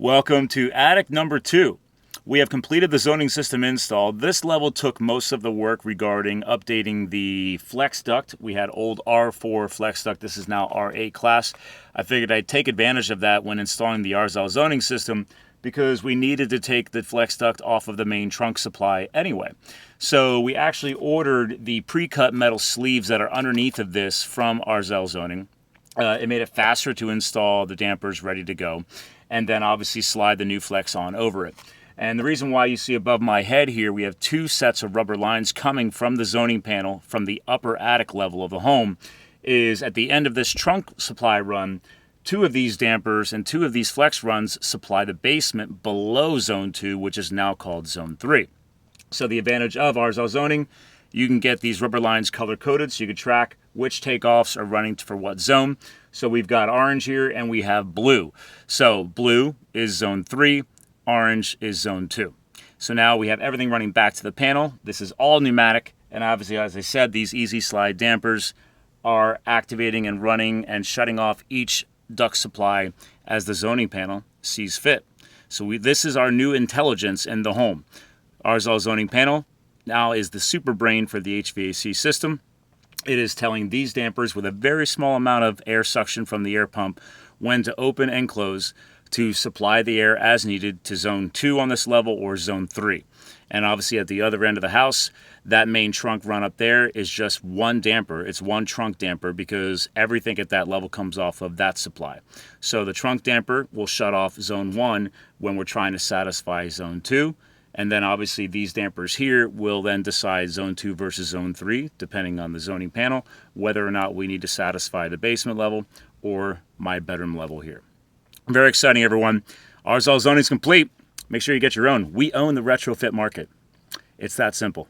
Welcome to attic number 2. We have completed the zoning system install. This level took most of the work regarding updating the flex duct. We had old R4 flex duct. This is now R8 class. I figured I'd take advantage of that when installing the Arzel Zoning system because we needed to take the flex duct off of the main trunk supply anyway. So we actually ordered the pre-cut metal sleeves that are underneath of this from Arzel Zoning. It made it faster to install the dampers ready to go, and then obviously slide the new flex on over it. And the reason why you see above my head here, we have 2 sets of rubber lines coming from the zoning panel from the upper attic level of the home, is at the end of this trunk supply run, 2 of these dampers and 2 of these flex runs supply the basement below zone 2, which is now called zone 3. So the advantage of Arzel Zoning, you can get these rubber lines color coded so you can track which takeoffs are running for what zone. So we've got orange here and we have blue. So blue is zone 3, orange is zone 2. So now we have everything running back to the panel. This is all pneumatic, and obviously, as I said, these easy slide dampers are activating and running and shutting off each duct supply as the zoning panel sees fit. So this is our new intelligence in the home. Arzel Zoning panel now is the super brain for the HVAC system. It is telling these dampers with a very small amount of air suction from the air pump when to open and close to supply the air as needed to zone 2 on this level or zone 3. And obviously at the other end of the house, that main trunk run up there is just one damper. It's one trunk damper because everything at that level comes off of that supply. So the trunk damper will shut off zone 1 when we're trying to satisfy zone 2. And then obviously these dampers here will then decide zone 2 versus zone 3, depending on the zoning panel, whether or not we need to satisfy the basement level or my bedroom level here. Very exciting, everyone. Arzel Zoning is complete. Make sure you get your own. We own the retrofit market. It's that simple.